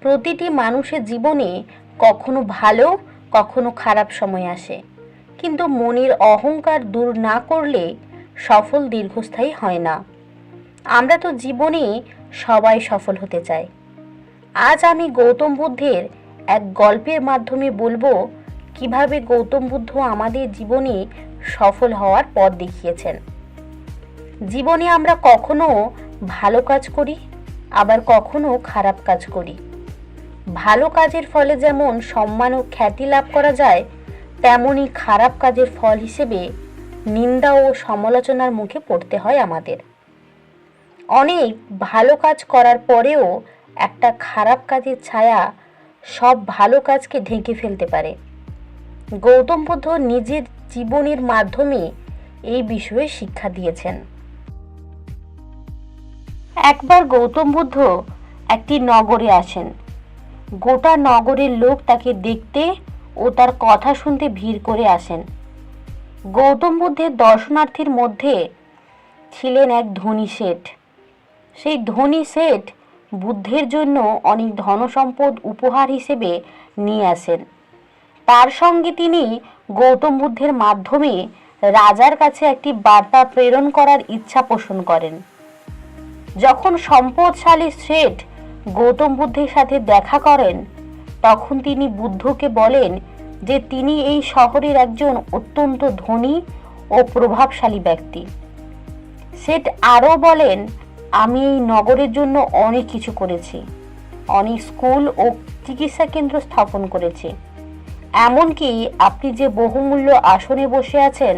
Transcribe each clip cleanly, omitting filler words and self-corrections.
প্রতিটি মানুষের জীবনে কখনো ভালো কখনো খারাপ সময় আসে, কিন্তু মনের অহংকার দূর না করলে সফল দীর্ঘস্থায়ী হয় না। আমরা তো জীবনে সবাই সফল হতে চাই। আজ আমি গৌতম বুদ্ধের এক গল্পের মাধ্যমে বলবো কিভাবে গৌতম বুদ্ধ আমাদের জীবনে সফল হওয়ার পথ দেখিয়েছেন। জীবনে আমরা কখনো ভালো কাজ করি, আবার কখনো খারাপ কাজ করি। ভালো কাজের ফলে যেমন সম্মান ও খ্যাতি লাভ করা যায়, তেমনি খারাপ কাজের ফল হিসেবে নিন্দা ও সমালোচনার মুখে পড়তে হয় আমাদের। অনেক ভালো কাজ করার পরেও একটা খারাপ কাজের ছায়া সব ভালো কাজকে ঢেকে ফেলতে পারে। গৌতম বুদ্ধ নিজের জীবনের মাধ্যমে এই বিষয়ে শিক্ষা দিয়েছেন। একবার গৌতম বুদ্ধ একটি নগরে আসেন। গোটা নগরের লোক তাকে দেখতে ও তার কথা শুনতে ভিড় করে আসেন। গৌতম বুদ্ধের দর্শনার্থীর মধ্যে ছিলেন এক ধনী শেঠ। সেই ধনী শেঠ বুদ্ধের জন্য অনেক ধনসম্পদ উপহার হিসেবে নিয়ে আসেন। তার সঙ্গে তিনি গৌতম বুদ্ধের মাধ্যমে রাজার কাছে একটি বার্তা প্রেরণ করার ইচ্ছা পোষণ করেন। যখন সম্পদশালী শেঠ গৌতম বুদ্ধের সাথে দেখা করেন, তখন তিনি বুদ্ধকে বলেন যে তিনি এই শহরের একজন অত্যন্ত ধনী ও প্রভাবশালী ব্যক্তি। শেঠ আরও বলেন, আমি এই নগরের জন্য অনেক কিছু করেছি, অনেক স্কুল ও চিকিৎসা কেন্দ্র স্থাপন করেছি, এমনকি আপনি যে বহুমূল্য আসনে বসে আছেন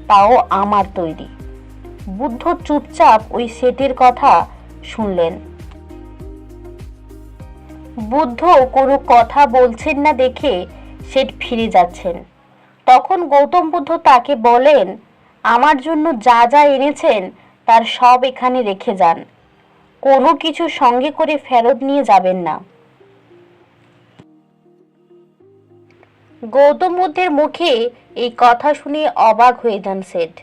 তাও আমার তৈরি। বুদ্ধ চুপচাপ ওই শেঠের কথা শুনলেন। বুদ্ধ কোনো কথা বলছেন না দেখে শেঠ ফিরে যাচ্ছেন। তখন গৌতম বুদ্ধ তাকে বলেন, আমার জন্য যা যা এনেছেন তার সব এখানে রেখে যান, কোনো কিছু সঙ্গে করে ফেরত নিয়ে যাবেন না। গৌতম বুদ্ধের মুখে এই কথা শুনে অবাক হয়ে যান শেঠ।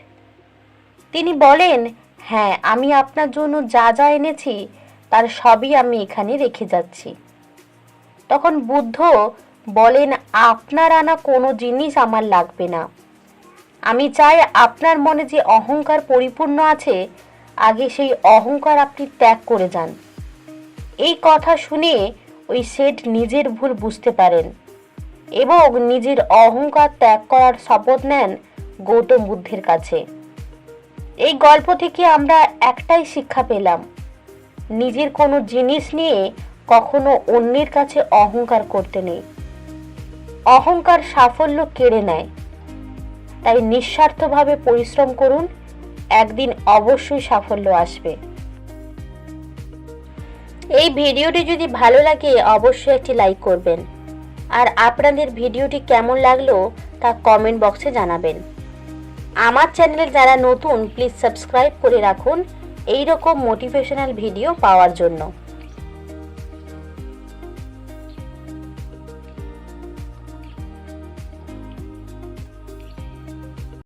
তিনি বলেন, হ্যাঁ, আমি আপনার জন্য যা যা এনেছি তার সবই আমি এখানে রেখে যাচ্ছি। তখন বুদ্ধ বলেন, আপনার আনা কোনো জিনিস আমার লাগবে না। আমি চাই আপনার মনে যে অহংকার পরিপূর্ণ আছে, আগে সেই অহংকার আপনি ত্যাগ করে যান। এই কথা শুনে ওই শেঠ নিজের ভুল বুঝতে পারেন এবং নিজের অহংকার ত্যাগ করার শপথ নেন গৌতম বুদ্ধের কাছে। এই গল্প থেকে আমরা একটাই শিক্ষা পেলাম, নিজের কোনো জিনিস নিয়ে কখনো অন্যের কাছে অহংকার করতে নেই। অহংকার সাফল্য কেড়ে নেয়। তাই নিঃস্বার্থভাবে পরিশ্রম করুন, একদিন অবশ্যই সাফল্য আসবে। এই ভিডিওটি যদি ভালো লাগে অবশ্যই একটি লাইক করবেন, আর আপনাদের ভিডিওটি কেমন লাগলো তা কমেন্ট বক্সে জানাবেন। আমার চ্যানেলে যারা নতুন প্লিজ সাবস্ক্রাইব করে রাখুন এই রকম মোটিভেশনাল ভিডিও পাওয়ার জন্য।